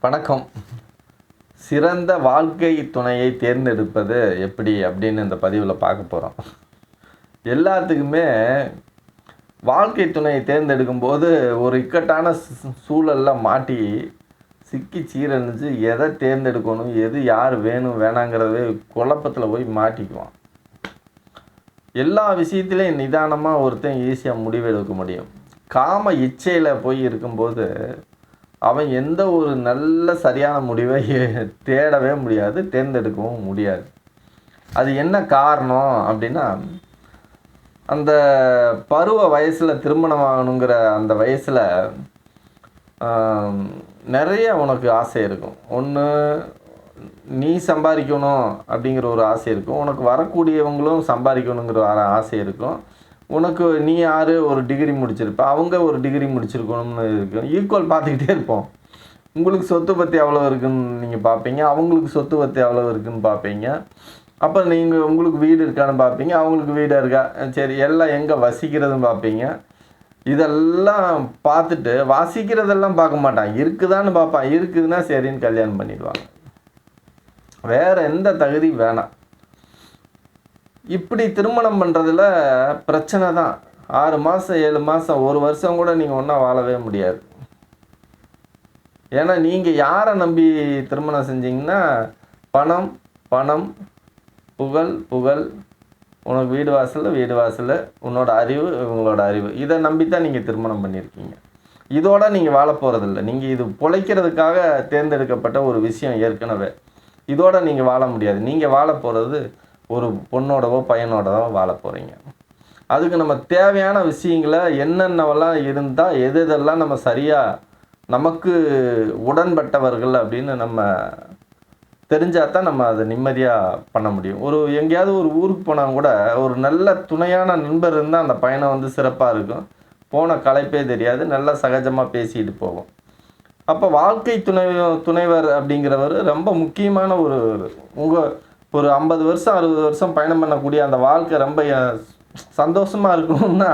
வணக்கம். சிறந்த வாழ்க்கை துணையை தேர்ந்தெடுப்பது எப்படி அப்படின்னு இந்த பதிவில் பார்க்க போகிறோம். எல்லாத்துக்குமே வாழ்க்கை துணையை தேர்ந்தெடுக்கும்போது ஒரு இக்கட்டான சூழலில் மாட்டி சிக்கி சீரழிஞ்சு எதை தேர்ந்தெடுக்கணும், எது யார் வேணும் வேணாங்கிறதே குழப்பத்தில் போய் மாட்டிக்குவான். எல்லா விஷயத்துலையும் நிதானமாக ஒருத்தன் ஈஸியாக முடிவெடுக்க முடியும். காம இச்சையில் போய் இருக்கும்போது அவன் எந்த ஒரு நல்ல சரியான முடிவை தேடவே முடியாது, தேர்ந்தெடுக்கவும் முடியாது. அது என்ன காரணம் அப்படின்னா, அந்த பருவ வயசில் திருமணம் ஆகணுங்கிற அந்த வயசில் நிறைய உனக்கு ஆசை இருக்கும். ஒன்று நீ சம்பாதிக்கணும் அப்படிங்கிற ஒரு ஆசை இருக்கும், உனக்கு வரக்கூடியவங்களும் சம்பாதிக்கணுங்கிற ஆசை இருக்கும். உனக்கு நீ யார் ஒரு டிகிரி முடிச்சிருப்ப, அவங்க ஒரு டிகிரி முடிச்சிருக்கணும்னு இருக்கும். ஈக்குவல் பார்த்துக்கிட்டே இருப்போம். உங்களுக்கு சொத்து பற்றி எவ்வளோ இருக்குதுன்னு நீங்கள் பார்ப்பீங்க, அவங்களுக்கு சொத்து பற்றி எவ்வளோ இருக்குதுன்னு பார்ப்பீங்க. அப்போ நீங்கள் உங்களுக்கு வீடு இருக்கான்னு பார்ப்பீங்க, அவங்களுக்கு வீடாக இருக்கா, சரி எல்லாம் எங்கே வசிக்கிறதுன்னு பார்ப்பீங்க. இதெல்லாம் பார்த்துட்டு வசிக்கிறதெல்லாம் பார்க்க மாட்டான், இருக்குதான்னு பார்ப்பான். இருக்குதுன்னா சரின்னு கல்யாணம் பண்ணிடுவாங்க. வேறு எந்த தகுதி வேணாம். இப்படி திருமணம் பண்ணுறதுல பிரச்சனை தான். 6 மாதம் 7 மாதம் 1 வருஷம் கூட நீங்கள் ஒன்றா வாழவே முடியாது. ஏன்னா நீங்கள் யாரை நம்பி திருமணம் செஞ்சீங்கன்னா, பணம் பணம், புகழ் புகழ், உனக்கு வீடு வாசல், உன்னோட அறிவு இவங்களோட அறிவு, இதை நம்பித்தான் நீங்கள் திருமணம் பண்ணியிருக்கீங்க. இதோட நீங்கள் வாழ போகிறதில்ல. நீங்கள் இது பிழைக்கிறதுக்காக தேர்ந்தெடுக்கப்பட்ட ஒரு விஷயம் ஏற்கனவே. இதோட நீங்கள் வாழ முடியாது. நீங்கள் வாழ போகிறது ஒரு பொண்ணோடவோ பையனோடவோ வாழ போகிறீங்க. அதுக்கு நம்ம தேவையான விஷயங்களை என்னென்னவெல்லாம் இருந்தால் எதெல்லாம் நம்ம சரியாக நமக்கு உடன்பட்டவர்கள் அப்படின்னு நம்ம தெரிஞ்சால் தான் நம்ம அதை நிம்மதியாக பண்ண முடியும். எங்கேயாவது ஒரு ஊருக்கு போனால் கூட ஒரு நல்ல துணையான நண்பர் இருந்தால் அந்த பயணம் சிறப்பாக இருக்கும். போன களைப்பே தெரியாது, நல்லா சகஜமாக பேசிட்டு போவோம். அப்போ வாழ்க்கை துணைவர் அப்படிங்கிறவர் ரொம்ப முக்கியமான ஒரு 50 வருஷம் 60 வருஷம் பயணம் பண்ணக்கூடிய அந்த வாழ்க்கை ரொம்ப சந்தோஷமாக இருக்கணும்னா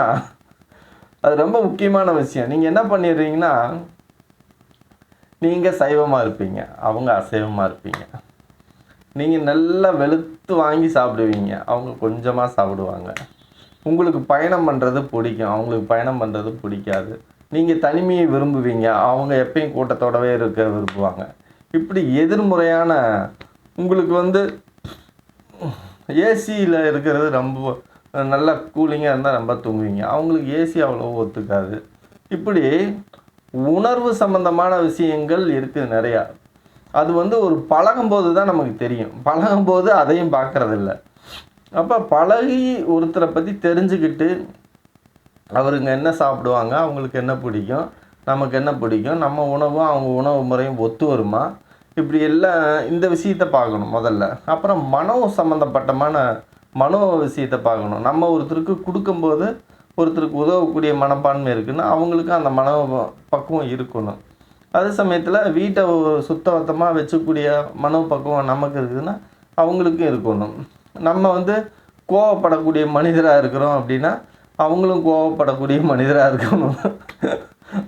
அது ரொம்ப முக்கியமான விஷயம். நீங்கள் என்ன பண்ணிடுறீங்கன்னா, நீங்கள் சைவமாக இருப்பீங்க, அவங்க அசைவமாக இருப்பீங்க. நீங்கள் நல்லா வெளுத்து வாங்கி சாப்பிடுவீங்க, அவங்க கொஞ்சமாக சாப்பிடுவாங்க. உங்களுக்கு பயணம் பண்ணுறது பிடிக்கும், அவங்களுக்கு பயணம் பண்ணுறது பிடிக்காது. நீங்கள் தனிமையை விரும்புவீங்க, அவங்க எப்பயும் கூட்டத்தோடவே இருக்க விரும்புவாங்க. இப்படி எதிர்முறையான உங்களுக்கு ஏசியில் இருக்கிறது ரொம்ப நல்லா கூலிங்காக இருந்தால் ரொம்ப தூங்குவீங்க, அவங்களுக்கு ஏசி அவ்வளோ ஒத்துக்காது. இப்படி உணர்வு சம்பந்தமான விஷயங்கள் இருக்குது நிறையா. அது ஒரு பழகும்போது தான் நமக்கு தெரியும். பழகும்போது அதையும் பார்க்குறதில்ல. அப்போ பழகி ஒருத்தரை பற்றி தெரிஞ்சுக்கிட்டு அவருங்க என்ன சாப்பிடுவாங்க, அவங்களுக்கு என்ன பிடிக்கும், நமக்கு என்ன பிடிக்கும், நம்ம உணவும் அவங்க உணவு முறையும் ஒத்து வருமா, இப்படி எல்லாம் இந்த விஷயத்தை பார்க்கணும் முதல்ல. அப்புறம் மனோ விஷயத்தை பார்க்கணும். நம்ம ஒருத்தருக்கு கொடுக்கும்போது ஒருத்தருக்கு உதவக்கூடிய மனப்பான்மை இருக்குன்னா அவங்களுக்கு அந்த மன பக்குவம் இருக்கணும். அதே சமயத்தில் வீட்டை சுத்தபத்தமாக வச்சக்கூடிய மனப்பக்குவம் நமக்கு இருக்குதுன்னா அவங்களுக்கும் இருக்கணும். நம்ம கோவப்படக்கூடிய மனிதராக இருக்கிறோம் அப்படின்னா அவங்களும் கோவப்படக்கூடிய மனிதராக இருக்கணும்.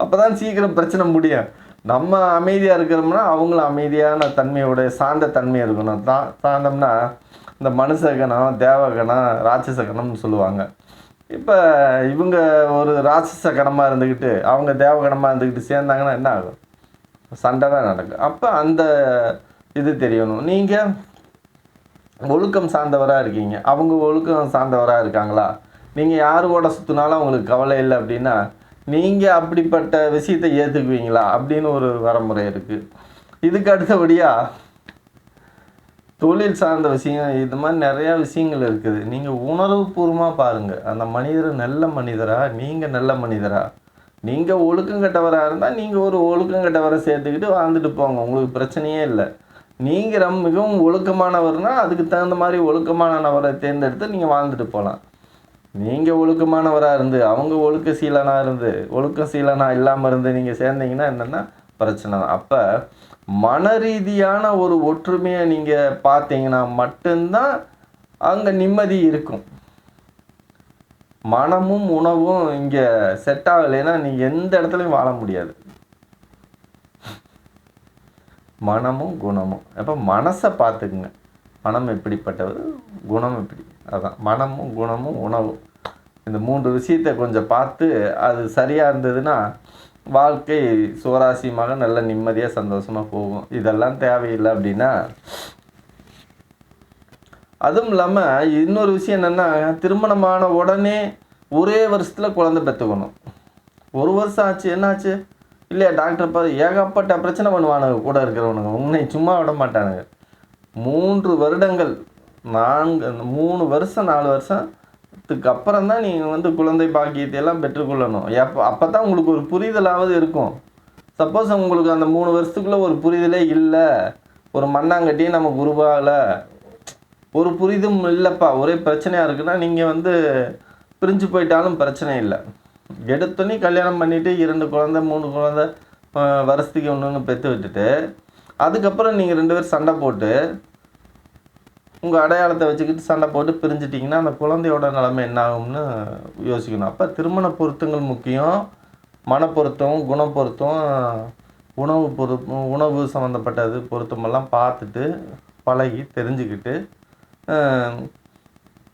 அப்போ தான் சீக்கிரம் பிரச்சனை முடியும். நம்ம அமைதியாக இருக்கிறோம்னா அவங்களும் அமைதியான தன்மையோட சார்ந்த தன்மை இருக்கணும். சார்ந்தம்னா இந்த மனுஷகணம், தேவகணம், ராட்சச கணம்னு சொல்லுவாங்க. இப்போ இவங்க ஒரு ராட்சச கணமாக இருந்துக்கிட்டு அவங்க தேவகணமாக இருந்துக்கிட்டு சேர்ந்தாங்கன்னா என்ன ஆகும்? சண்டை தான் நடக்கும். அப்போ அந்த இது தெரியணும். நீங்கள் ஒழுக்கம் சார்ந்தவராக இருக்கீங்க, அவங்க ஒழுக்கம் சார்ந்தவராக இருக்காங்களா? நீங்கள் யாரு கூட சுற்றினாலும் அவங்களுக்கு கவலை இல்லை அப்படின்னா நீங்கள் அப்படிப்பட்ட விஷயத்தை ஏற்றுக்குவீங்களா அப்படின்னு ஒரு வரமுறை இருக்குது. இதுக்கு அடுத்தபடியாக தொழில் சார்ந்த விஷயம், இது மாதிரி நிறையா விஷயங்கள் இருக்குது. நீங்கள் உணர்வுபூர்வமாக பாருங்கள், அந்த மனிதர் நல்ல மனிதரா, நீங்கள் நல்ல மனிதரா. நீங்கள் ஒழுக்கம் கெட்டவராக இருந்தால் நீங்கள் ஒரு ஒழுக்கம் கெட்டவரை சேர்த்துக்கிட்டு வாழ்ந்துட்டு போங்க, உங்களுக்கு பிரச்சனையே இல்லை. நீங்கள் மிகவும் ஒழுக்கமானவர்னால் அதுக்கு தகுந்த மாதிரி ஒழுக்கமான நபரை தேர்ந்தெடுத்து நீங்கள் வாழ்ந்துட்டு போகலாம். நீங்கள் ஒழுக்கமானவராக இருந்து அவங்க ஒழுக்க சீலனாக இல்லாமல் இருந்து நீங்கள் சேர்ந்தீங்கன்னா என்னென்னா பிரச்சனை தான். அப்போ மன ரீதியான ஒரு ஒற்றுமையை நீங்கள் பார்த்தீங்கன்னா மட்டும்தான் அங்கே நிம்மதி இருக்கும். மனமும் உணவும் இங்கே செட் ஆகலைன்னா நீங்கள் எந்த இடத்துலையும் வாழ முடியாது. மனமும் குணமும். அப்போ மனசை பார்த்துக்குங்க. மனம் எப்படிப்பட்டது, குணம் எப்படி, அதான் மனமும் குணமும் உணவும். இந்த 3 விஷயத்தை கொஞ்சம் பார்த்து அது சரியாக இருந்ததுன்னா வாழ்க்கை சுவாரஸ்யமாக நல்ல நிம்மதியாக சந்தோஷமாக போகும். இதெல்லாம் தேவையில்லை அப்படின்னா. அதுவும் இல்லாமல் இன்னொரு விஷயம் என்னென்னா, திருமணமான உடனே ஒரே வருஷத்தில் குழந்தை பெற்றுக்கணும். 1 வருஷம் ஆச்சு என்னாச்சு இல்லையா டாக்டர் பாரு ஏகப்பட்ட பிரச்சனை பண்ணுவானுங்க கூட இருக்கிறவனுங்க. உன்னை சும்மா விட மாட்டானுங்க. 3 வருடங்கள் 3 வருஷம் 4 வருஷத்துக்கு அப்புறம் தான் நீங்கள் குழந்தை பாக்கியத்தையெல்லாம் பெற்றுக்கொள்ளணும். அப்போ தான் உங்களுக்கு ஒரு புரிதலாவது இருக்கும். சப்போஸ் உங்களுக்கு அந்த 3 வருஷத்துக்குள்ளே ஒரு புரிதலே இல்லை, ஒரு மண்ணாங்கட்டியும் நமக்கு உருவாகலை, ஒரு புரிதும் இல்லைப்பா, ஒரே பிரச்சனையாக இருக்குன்னா நீங்கள் பிரிஞ்சு போயிட்டாலும் பிரச்சனை இல்லை. எடுத்தோன்னே கல்யாணம் பண்ணிவிட்டு 2 குழந்தை 3 குழந்தை வருஷத்துக்கு ஒன்று பெற்று விட்டுட்டு அதுக்கப்புறம் நீங்கள் 2 பேர் சண்டை போட்டு உங்கள் அடையாளத்தை வச்சுக்கிட்டு சண்டை போட்டு பிரிஞ்சிட்டிங்கன்னா அந்த குழந்தையோட நிலைமை என்ன ஆகும்னு யோசிக்கணும். அப்போ திருமண பொருத்தங்கள் முக்கியம். மனப்பொருத்தம், குணப்பொருத்தம், உணவு சம்மந்தப்பட்டது பொருத்தமெல்லாம் பார்த்துட்டு பழகி தெரிஞ்சுக்கிட்டு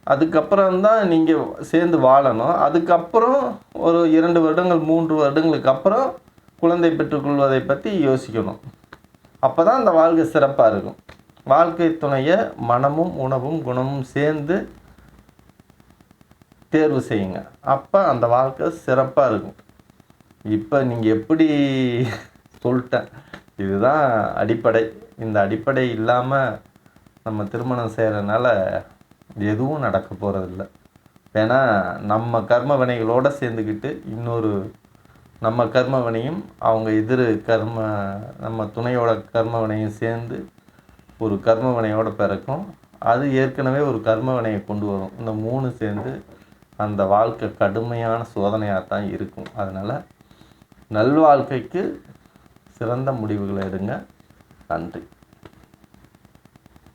அதுக்கப்புறம்தான் நீங்கள் சேர்ந்து வாழணும். அதுக்கப்புறம் ஒரு 2 வருடங்கள் 3 வருடங்களுக்கு அப்புறம் குழந்தை பெற்றுக்கொள்வதை பற்றி யோசிக்கணும். அப்போ தான் அந்த வாழ்க்கை சிறப்பாக இருக்கும். வாழ்க்கை துணையை மனமும் உணவும் குணமும் சேர்ந்து தேர்வு செய்யுங்க. அப்போ அந்த வாழ்க்கை சிறப்பாக இருக்கும். இப்போ நீங்கள் எப்படி சொல்லிட்டேன், இதுதான் அடிப்படை. இந்த அடிப்படை இல்லாமல் நம்ம திருமணம் செய்கிறதுனால எதுவும் நடக்க போகிறதில்ல. ஏன்னா நம்ம கர்ம வினைகளோடு சேர்ந்துக்கிட்டு இன்னொரு நம்ம கர்ம வினையும் அவங்க நம்ம துணையோட கர்ம வினையும் சேர்ந்து ஒரு கர்ம வினையோட பிறக்கும். அது ஏற்கனவே ஒரு கர்ம வினையை கொண்டு வரும். இந்த 3 சேர்ந்து அந்த வாழ்க்கை கடுமையான சோதனையாக தான் இருக்கும். அதனால் நல்வாழ்க்கைக்கு சிறந்த முடிவுகளை எடுங்க. நன்றி.